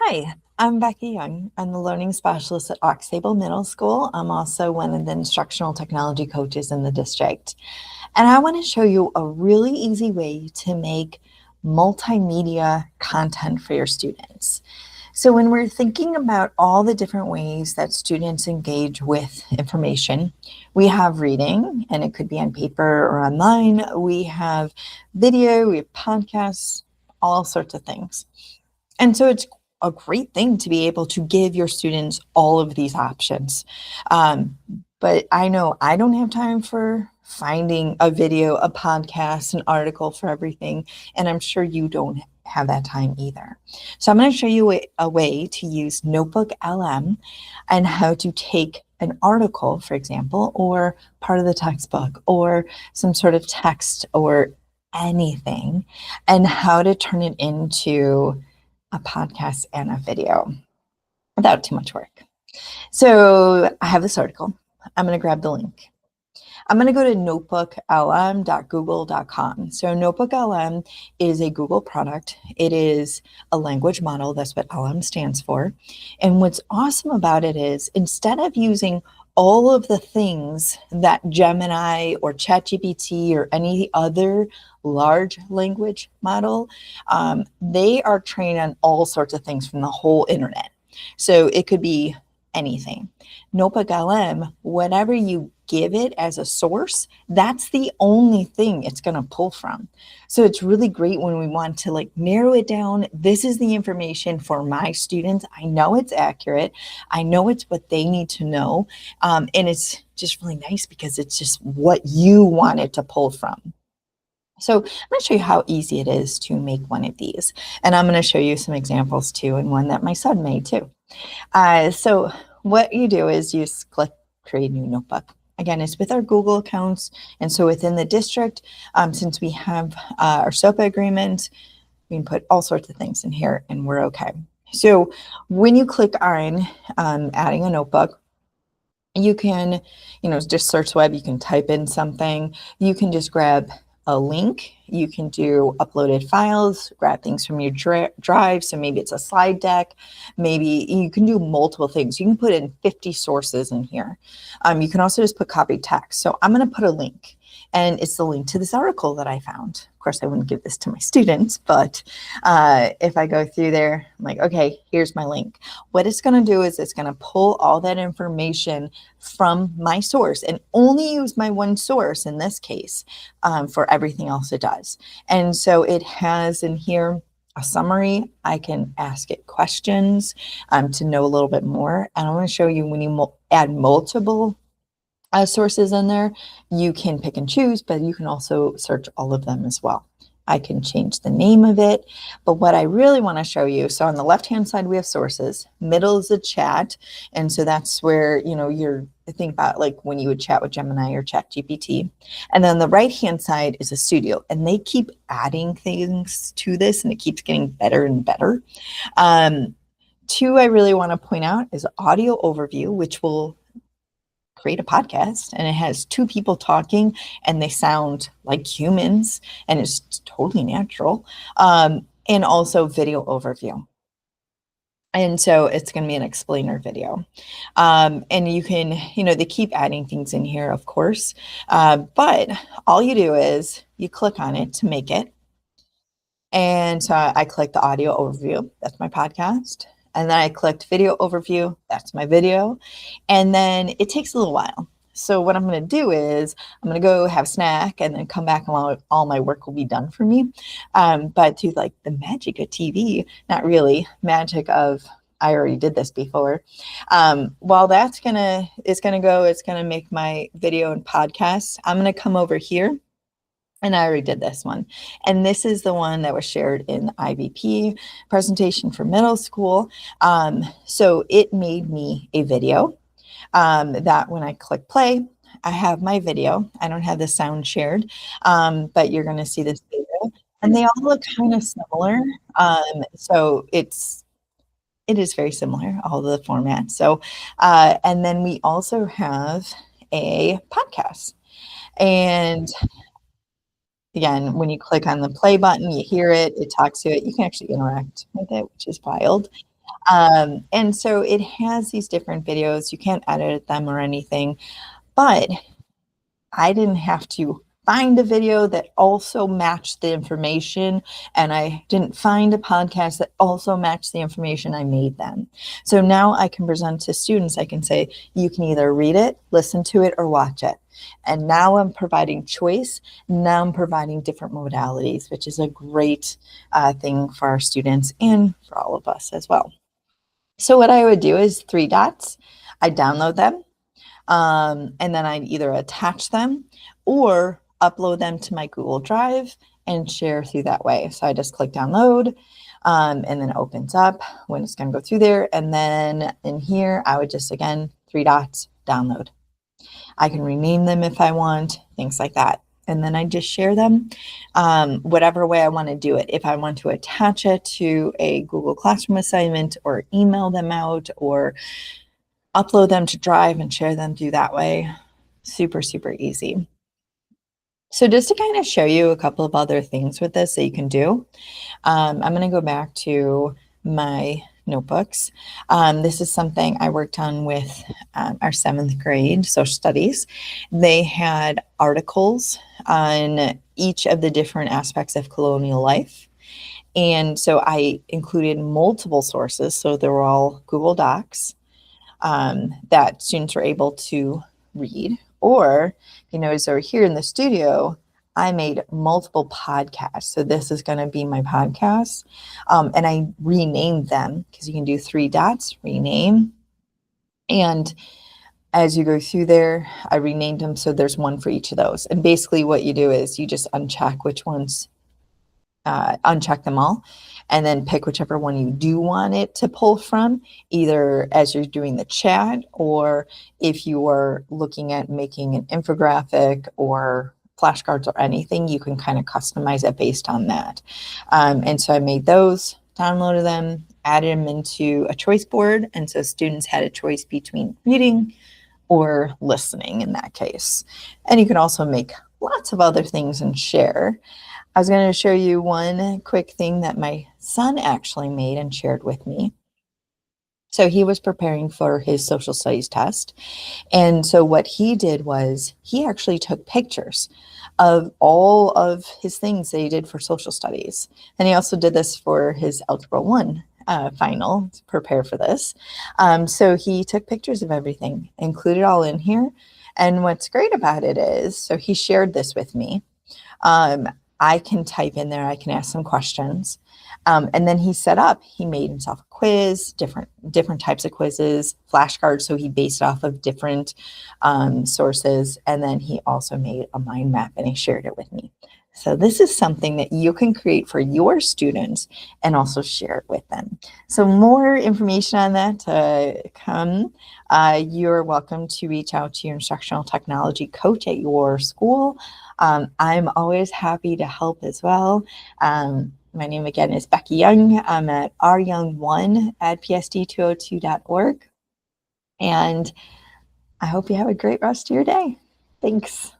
Hi, I'm Becky Young. I'm the learning specialist at Oxable Middle School. I'm also one of the instructional technology coaches in the district. And I want to show you a really easy way to make multimedia content for your students. So when we're thinking about all the different ways that students engage with information, we have reading, and it could be on paper or online. We have video, we have podcasts, all sorts of things. And so it's a great thing to be able to give your students all of these options. But I know I don't have time for finding a video, a podcast, an article for everything. And I'm sure you don't have that time either. So I'm going to show you a way to use NotebookLM and how to take an article, for example, or part of the textbook or some sort of text or anything, and how to turn it into a podcast and a video without too much work. So I have this article. I'm going to grab the link. I'm going to go to notebooklm.google.com. So NotebookLM is a Google product. It is a language model. That's what LM stands for. And what's awesome about it is instead of using all of the things that Gemini or ChatGPT or any other large language model, they are trained on all sorts of things from the whole internet. So it could be anything. NotebookLM, whatever you give it as a source, that's the only thing it's going to pull from. So it's really great when we want to narrow it down. This is the information for my students. I know it's accurate. I know it's what they need to know. And it's just really nice because it's just what you want it to pull from. So I'm going to show you how easy it is to make one of these. And I'm going to show you some examples too, and one that my son made too. So what you do is you just click create new notebook. Again, it's with our Google accounts. And so within the district, since we have our SOPA agreement, we can put all sorts of things in here and we're okay. So when you click on adding a notebook, you can, just search web, you can type in something, you can just grab a link, you can do uploaded files, grab things from your drive. So maybe it's a slide deck, maybe you can do multiple things. You can put in 50 sources in here. You can also just put copied text. So I'm going to put a link, and it's the link to this article that I found. Of course, I wouldn't give this to my students, but if I go through there, I'm like, okay, here's my link. What it's going to do is it's going to pull all that information from my source and only use my one source in this case for everything else it does. And so it has in here a summary. I can ask it questions to know a little bit more. And I want to show you when you add multiple sources in there, you can pick and choose, but you can also search all of them as well. I can change the name of it, but what I really want to show you, so on the left-hand side, we have sources, middle is a chat, and so that's where, you're think about when you would chat with Gemini or ChatGPT, and then the right-hand side is a studio, and they keep adding things to this, and it keeps getting better and better. Two I really want to point out is audio overview, which will create a podcast, and it has two people talking and they sound like humans and it's totally natural. And also video overview. And so it's going to be an explainer video. And you can, they keep adding things in here, of course. But all you do is you click on it to make it. And so I click the audio overview. That's my podcast. And then I clicked video overview. That's my video. And then it takes a little while. So what I'm going to do is I'm going to go have a snack and then come back and all my work will be done for me. But to the magic of TV, not really magic of, I already did this before. While it's going to make my video and podcast, I'm going to come over here. And I already did this one. And this is the one that was shared in the IVP presentation for middle school. So it made me a video that when I click play, I have my video. I don't have the sound shared, but you're going to see this video. And they all look kind of similar. So it is very similar, all the formats. So, and then we also have a podcast. And again, when you click on the play button, you hear it, it talks to it. You can actually interact with it, which is wild. And so it has these different videos. You can't edit them or anything, but I didn't have to find a video that also matched the information, and I didn't find a podcast that also matched the information. I made them. So now I can present to students. I can say, you can either read it, listen to it, or watch it. And now I'm providing choice. Now I'm providing different modalities, which is a great thing for our students and for all of us as well. So what I would do is 3 dots. I download them. And then I'd either attach them or upload them to my Google Drive and share through that way. So I just click download, and then it opens up when it's going to go through there. And then in here, I would just, again, 3 dots, download. I can rename them if I want, things like that. And then I just share them whatever way I want to do it. If I want to attach it to a Google Classroom assignment or email them out or upload them to Drive and share them through that way. Super, super easy. So just to kind of show you a couple of other things with this that you can do, I'm going to go back to my notebooks. This is something I worked on with our 7th grade social studies. They had articles on each of the different aspects of colonial life. And so I included multiple sources. So they were all Google Docs. That students were able to read. Or, you know, as over here in the studio, I made multiple podcasts. So this is going to be my podcast. And I renamed them because you can do 3 dots, rename. And as you go through there, I renamed them. So there's one for each of those. And basically what you do is you just uncheck which ones, uncheck them all, and then pick whichever one you do want it to pull from, either as you're doing the chat or if you are looking at making an infographic or flashcards or anything, you can kind of customize it based on that. And so I made those, downloaded them, added them into a choice board. And so students had a choice between reading or listening in that case. And you can also make lots of other things and share. I was going to show you one quick thing that my son actually made and shared with me. So he was preparing for his social studies test. And so what he did was he actually took pictures of all of his things that he did for social studies. And he also did this for his Algebra 1 final to prepare for this. So he took pictures of everything, included all in here. And what's great about it is, so he shared this with me. I can type in there, I can ask some questions. And then he made himself a quiz, different types of quizzes, flashcards. So he based off of different sources. And then he also made a mind map and he shared it with me. So this is something that you can create for your students and also share it with them. So more information on that to come. You're welcome to reach out to your instructional technology coach at your school. I'm always happy to help as well. My name again is Becky Young. I'm at ryoung1 at psd202.org. And I hope you have a great rest of your day. Thanks.